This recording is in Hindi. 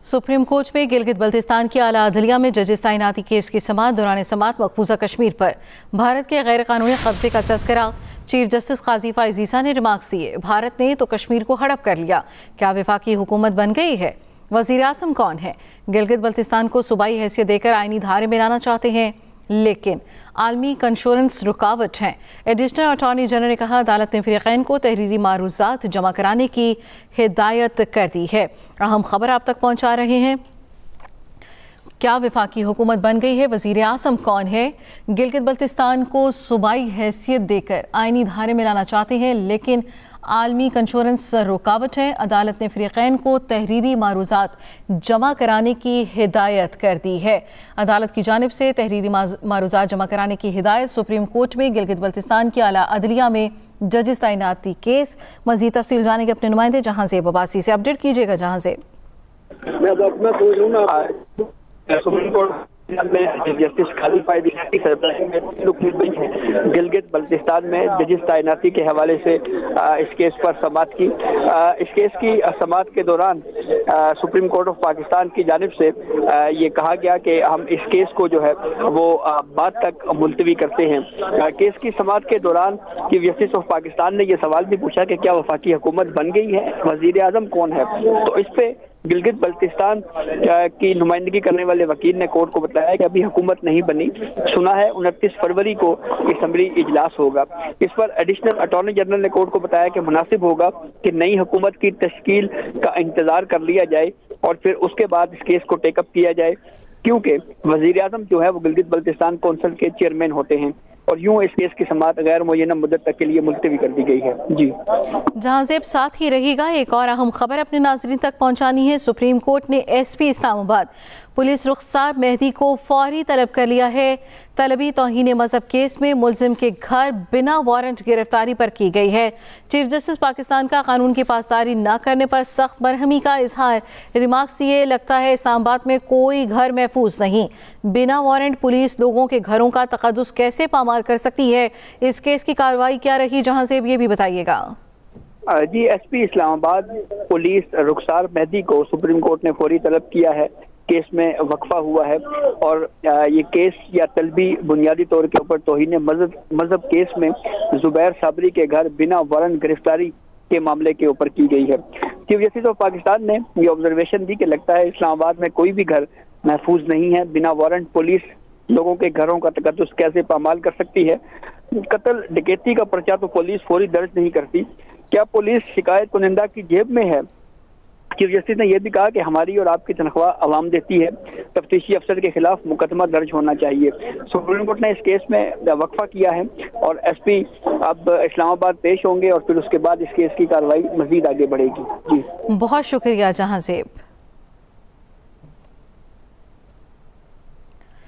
सुप्रीम कोर्ट में गिलगित बल्तिस्तान की आला अदलिया में जजेस तैनाती केस की समाअत दौरान समाअत मकबूजा कश्मीर पर भारत के गैर कानूनी कब्जे का तस्करा। चीफ जस्टिस काजी फाइज ईसा ने रिमार्क्स दिए, भारत ने तो कश्मीर को हड़प कर लिया, क्या वफाकी हुकूमत बन गई है? वजीर आज़म कौन है? गिलगित बल्तिस्तान को सूबाई हैसियत देकर आईनी धारे में लाना चाहते हैं, लेकिन आलमी कंशोरेंस रुकावट है। एडिशनल अटॉर्नी जनरल ने कहा, अदालत ने फ़रीक़ैन को तहरीरी मारूज़ात जमा कराने की हिदायत कर दी है। अहम खबर आप तक पहुंचा रहे हैं। क्या वफाकी हुकूमत बन गई है? वज़ीर आज़म कौन है? गिलगित बल्तिस्तान को सूबाई हैसियत देकर आईनी धारे में लाना चाहते हैं, लेकिन आलमी कंशोरेंस रुकावट है। अदालत ने फ़रीक़ैन को तहरीरी मारूज़ात जमा कराने की हिदायत कर दी है। अदालत की जानिब से तहरीरी मारूज़ात जमा कराने की हिदायत। सुप्रीम कोर्ट में गिलगित बल्तिस्तान की आला अदलिया में जजेस तैनाती केस। मज़ीद तफसील जानेंगे अपने नुमाइंदे जहांज़ेब अब्बासी से। अपडेट कीजिएगा जहांज़ेब। मैं तो अपना सोच रहा हूँ ना, सुप्रीम कोर्ट में जस्टिस काजी फाइज ईसा की सरबराही में गिलगित बल्तिस्तान में जजेस तैनाती के हवाले से इस केस पर समाअत की। इस केस की समाअत के दौरान सुप्रीम कोर्ट ऑफ पाकिस्तान की जानिब से ये कहा गया कि हम इस केस को जो है वो बाद तक मुलतवी करते हैं। केस की समाअत के दौरान चीफ जस्टिस ऑफ पाकिस्तान ने यह सवाल भी पूछा कि क्या वफाकी हुकूमत बन गई है, वजीर आज़म कौन है? तो इस पे गिलगित बल्तिस्तान की नुमाइंदगी करने वाले वकील ने कोर्ट को बताया कि अभी हुकूमत नहीं बनी, सुना है 29 फरवरी को असम्बली इजलास होगा। इस पर एडिशनल अटॉर्नी जनरल ने कोर्ट को बताया कि मुनासिब होगा कि नई हुकूमत की तश्कील का इंतजार कर लिया जाए और फिर उसके बाद इस केस को टेकअप किया जाए, क्योंकि वजीर आज़म जो है वो गिलगित बल्तिस्तान कौंसिल के चेयरमैन होते हैं और यूं इस केस की समाअत गैर मुय्यना मुद्दत तक के लिए मुलतवी कर दी गई है। जी जहांज़ेब साथ ही रहिएगा। एक और अहम खबर अपने नाज़रीन तक पहुंचानी है। सुप्रीम कोर्ट ने SP इस्लामाबाद पुलिस रुखसार मेहदी को फौरी तलब कर लिया है। तलबी तौहीन मजहब केस में मुलजिम के घर बिना वारंट गिरफ्तारी पर की गई है। चीफ जस्टिस पाकिस्तान का कानून की पासदारी न करने पर सख्त बरहमी का इजहार। रिमार्क्स दिए, लगता है इस्लामाबाद में कोई घर महफूज नहीं, बिना वारंट पुलिस लोगों के घरों का तकद्दुस कैसे पामाल कर सकती है? इस केस की कार्रवाई क्या रही? जहां से ये भी बताइएगा। जी, SP इस्लामाबाद पुलिस रुखसार मेहदी को सुप्रीम कोर्ट ने फौरी तलब किया है। केस में वक्फा हुआ है और ये केस या तलबी बुनियादी तौर के ऊपर तौहीन मजहब केस में जुबैर साबरी के घर बिना वारंट गिरफ्तारी के मामले के ऊपर की गई है। चीफ जस्टिस ऑफ पाकिस्तान ने ये ऑब्जर्वेशन दी कि लगता है इस्लामाबाद में कोई भी घर महफूज नहीं है, बिना वारंट पुलिस लोगों के घरों का तकद्दुस कैसे पामाल कर सकती है? कत्ल डकैती का पर्चा तो पुलिस फौरी दर्ज नहीं करती, क्या पुलिस शिकायत कुनिंदा की जेब में है? चीफ जस्टिस ने यह भी कहा कि हमारी और आपकी तनख्वाह अवाम देती है, तफ्तीशी अफसर के खिलाफ मुकदमा दर्ज होना चाहिए। सुप्रीम कोर्ट ने इस केस में वक्फा किया है और SP अब इस्लामाबाद पेश होंगे और फिर उसके बाद इस केस की कार्रवाई मजीद आगे बढ़ेगी। जी बहुत शुक्रिया जहांज़ेब।